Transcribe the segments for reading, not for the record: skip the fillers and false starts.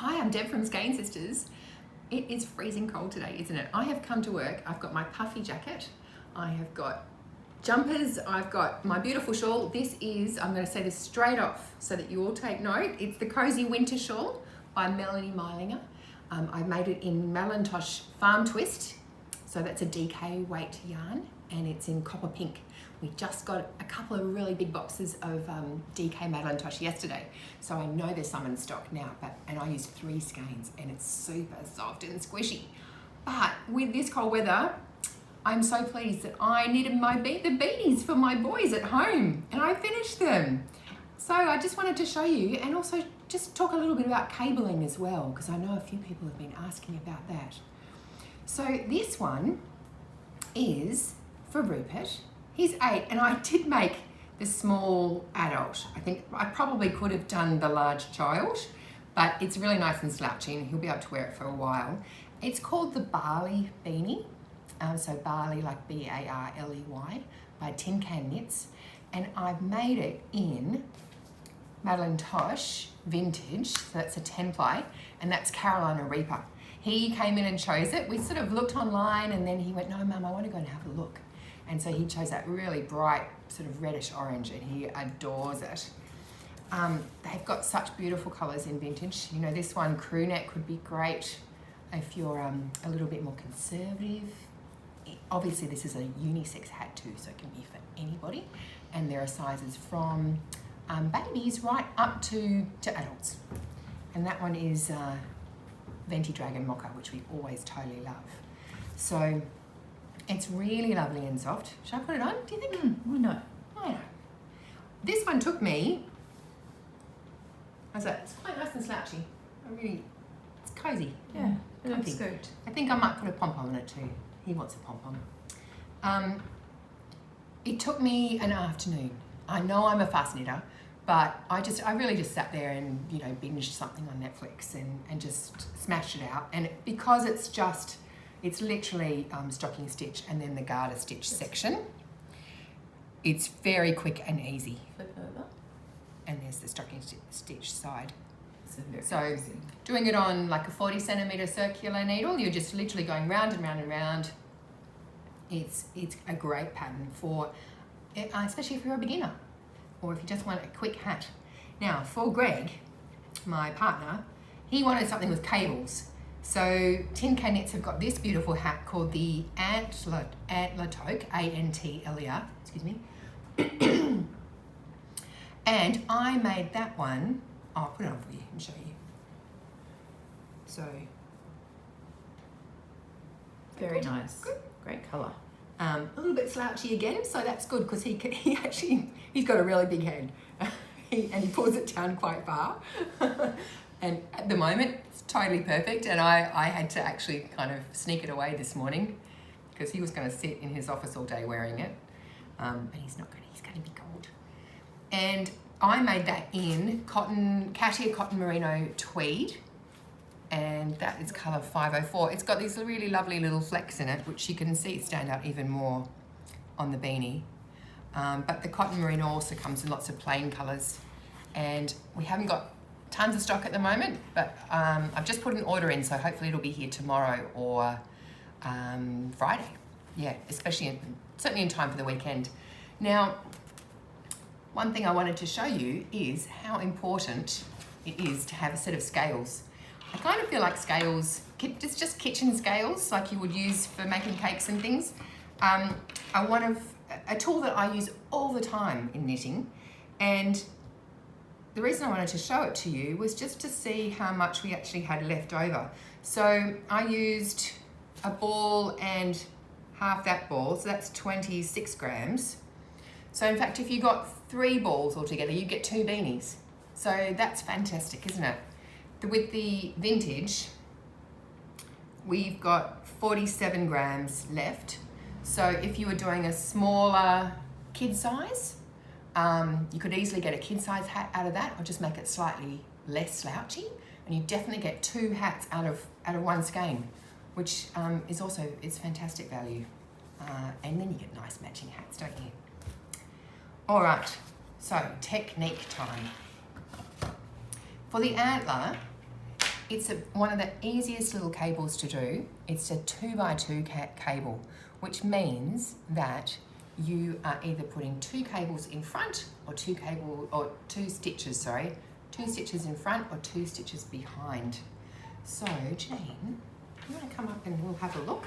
Hi, I'm Deb from Skein Sisters. It is freezing cold today, isn't it? I have come to work, I've got my puffy jacket, I have got jumpers, I've got my beautiful shawl. This is, I'm going to say this straight off so that you all take note, it's the Cozy Winter Shawl by Melanie Meilinger. I made it in Malintosh Farm Twist, so that's a DK weight yarn, and it's in copper pink. We just got a couple of really big boxes of DK Malintosh yesterday, so I know there's some in stock now, and I used 3 skeins, and it's super soft and squishy. But with this cold weather, I'm so pleased that I needed the beanies for my boys at home, and I finished them. So I just wanted to show you, and also just talk a little bit about cabling as well, because I know a few people have been asking about that. So this one is for Rupert. He's 8, and I did make the small adult. I think I probably could have done the large child, but it's really nice and slouchy, and he'll be able to wear it for a while. It's called the Barley Beanie. So Barley, like B-A-R-L-E-Y, by Tin Can Knits. And I've made it in Malintosh Vintage, so that's a 10-ply, and that's Carolina Reaper. He came in and chose it. We sort of looked online, and then he went, no, Mum, I want to go and have a look. And so he chose that really bright, sort of reddish orange, and he adores it. They've got such beautiful colours in vintage. You know, this one, crew neck, would be great if you're a little bit more conservative. Obviously, this is a unisex hat too, so it can be for anybody. And there are sizes from babies right up to adults. And that one is Venti Dragon Mocha, which we always totally love. So it's really lovely and soft. Should I put it on, do you think? No. I know. This one took me, how's that? It's quite nice and slouchy. It's cozy. Yeah, it looks Comfy. good. I think I might put a pom-pom on it too. He wants a pom-pom. It took me an afternoon. I know I'm a fast knitter, but I really just sat there and, you know, binged something on Netflix and just smashed it out. And because it's literally stocking stitch and then the garter stitch section. It's very quick and easy. Flip over. And there's the stocking stitch side. So doing it on like a 40 centimetre circular needle, you're just literally going round and round and round. It's a great pattern for, especially if you're a beginner or if you just want a quick hat. Now for Greg, my partner, he wanted something with cables. So Tin Can Knits have got this beautiful hat called the Antler Toque, A-N-T-L-E-R, excuse me. And I made that one. I'll put it on for you and show you. So, very nice. Good. Great colour. A little bit slouchy again, so that's good because he's got a really big head, and he pulls it down quite far. And at the moment, it's totally perfect. And I had to actually kind of sneak it away this morning because he was going to sit in his office all day wearing it, but he's not going to. He's going to be cold. And I made that in Cassia Cotton Merino Tweed, and that is colour 504. It's got these really lovely little flecks in it, which you can see stand out even more on the beanie. But the cotton merino also comes in lots of plain colours, and we haven't got tons of stock at the moment, but I've just put an order in, so hopefully it'll be here tomorrow or Friday. Yeah, certainly in time for the weekend. Now, one thing I wanted to show you is how important it is to have a set of scales. I kind of feel like scales, it's just kitchen scales like you would use for making cakes and things. A tool that I use all the time in knitting, and the reason I wanted to show it to you was just to see how much we actually had left over. So I used a ball and half that ball, so that's 26 grams. So in fact, if you got 3 balls altogether, you get 2 beanies. So that's fantastic, isn't it? With the vintage, we've got 47 grams left. So if you were doing a smaller kid size, you could easily get a kid size hat out of that, or just make it slightly less slouchy, and you definitely get 2 hats out of one skein, which it's fantastic value. And then you get nice matching hats, don't you? All right, so technique time. For the antler, it's one of the easiest little cables to do. It's a 2x2 cable, which means that you are either putting 2 cables in front or 2 stitches in front or 2 stitches behind. So Janine, you want to come up and we'll have a look?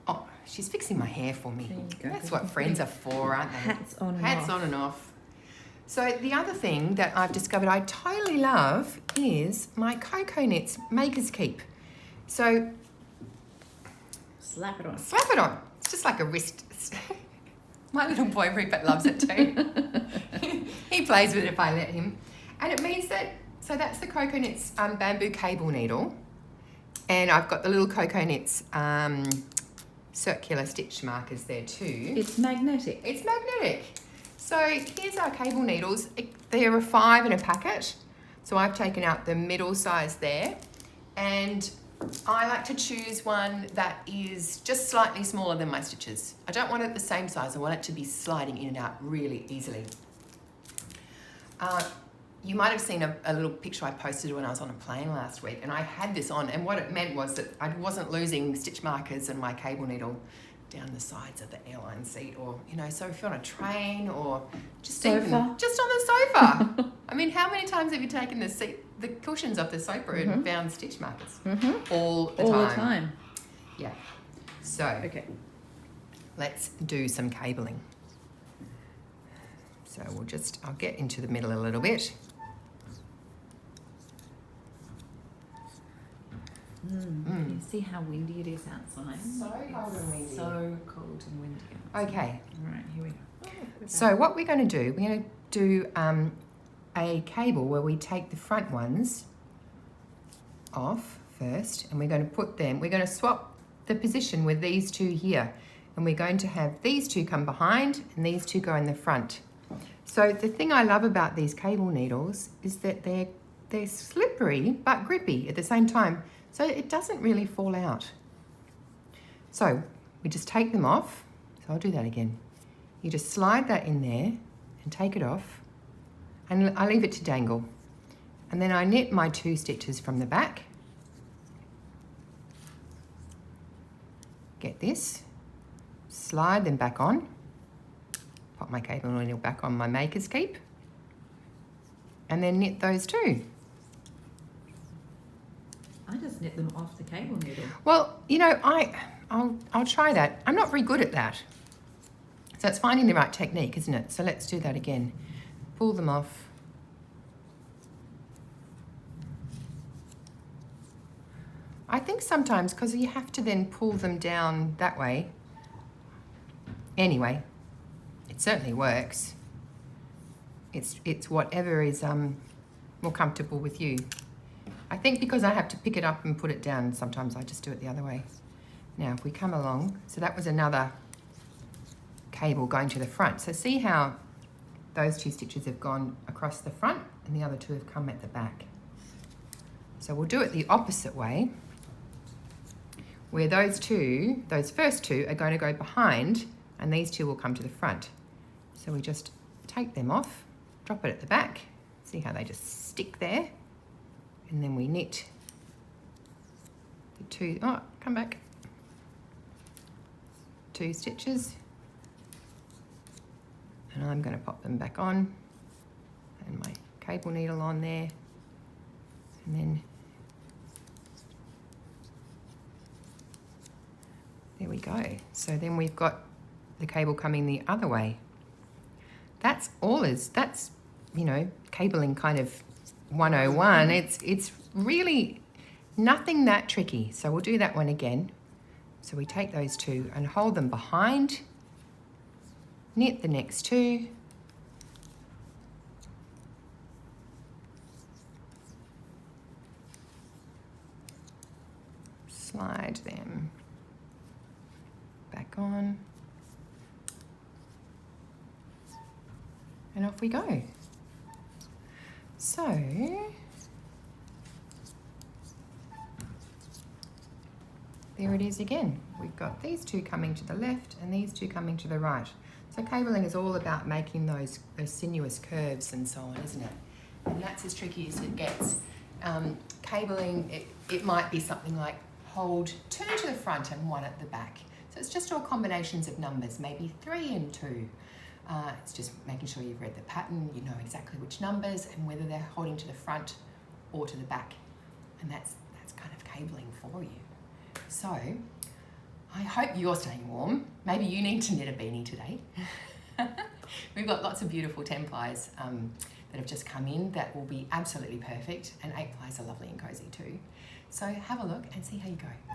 Oh, she's fixing my hair for me. There you go. That's what friends are for, aren't they? Hats on and Hats off. on and off. So the other thing that I've discovered I totally love is my Coco Knits Maker's Keep. So Slap it on. slap it on. It's just like a wrist. My little boy Rupert loves it too. He plays with it if I let him. And it means that, so that's the Coco Knits bamboo cable needle. And I've got the little Coco Knits circular stitch markers there too. It's magnetic. It's magnetic. So here's our cable needles. There are 5 in a packet. So I've taken out the middle size there. And I like to choose one that is just slightly smaller than my stitches. I don't want it the same size. I want it to be sliding in and out really easily. You might have seen a little picture I posted when I was on a plane last week, and I had this on, and what it meant was that I wasn't losing stitch markers and my cable needle down the sides of the airline seat, or, you know, so if you're on a train or just even Sofa. just on the sofa. I mean, how many times have you taken the cushions off the sofa and found stitch markers? All the All time. the time. Yeah. So Okay. let's do some cabling. So I'll get into the middle a little bit. You see how windy it is outside? So cold and windy. So cold and windy outside. Okay, All right, here we go. so what we're going to do, a cable where we take the front ones off first, and we're going to swap the position with these 2 here, and we're going to have these 2 come behind and these 2 go in the front. So the thing I love about these cable needles is that they're slippery but grippy at the same time, so it doesn't really fall out. So we just take them off. So I'll do that again. You just slide that in there and take it off, and I leave it to dangle. And then I knit my 2 stitches from the back. Get this, slide them back on, pop my cable needle back on my Maker's Keep, and then knit those 2. I just knit them off the cable needle. Well, you know, I'll try that. I'm not very good at that. So it's finding the right technique, isn't it? So let's do that again. Pull them off. I think sometimes, because you have to then pull them down that way. Anyway, it certainly works. It's whatever is more comfortable with you. I think because I have to pick it up and put it down, sometimes I just do it the other way. Now, if we come along, so that was another cable going to the front. So see how those 2 stitches have gone across the front and the other 2 have come at the back. So we'll do it the opposite way, where those first 2 are going to go behind and these 2 will come to the front. So we just take them off, drop it at the back, see how they just stick there, and then we knit the 2, come back, 2 stitches, and I'm going to pop them back on, and my cable needle on there, and then there we go. So then we've got the cable coming the other way. That's, you know, cabling kind of 101. It's really nothing that tricky. So we'll do that one again. So we take those 2 and hold them behind, knit the next 2, slide them back on, and off we go. So there it is again. We've got these 2 coming to the left and these 2 coming to the right. So cabling is all about making those sinuous curves and so on, isn't it? And that's as tricky as it gets. Cabling, it might be something like hold 2 to the front and 1 at the back. So it's just all combinations of numbers, maybe 3 and 2. It's just making sure you've read the pattern, you know exactly which numbers and whether they're holding to the front or to the back. And that's kind of cabling for you. So I hope you're staying warm. Maybe you need to knit a beanie today. We've got lots of beautiful 10 plies that have just come in that will be absolutely perfect, and 8 plies are lovely and cozy too. So have a look and see how you go.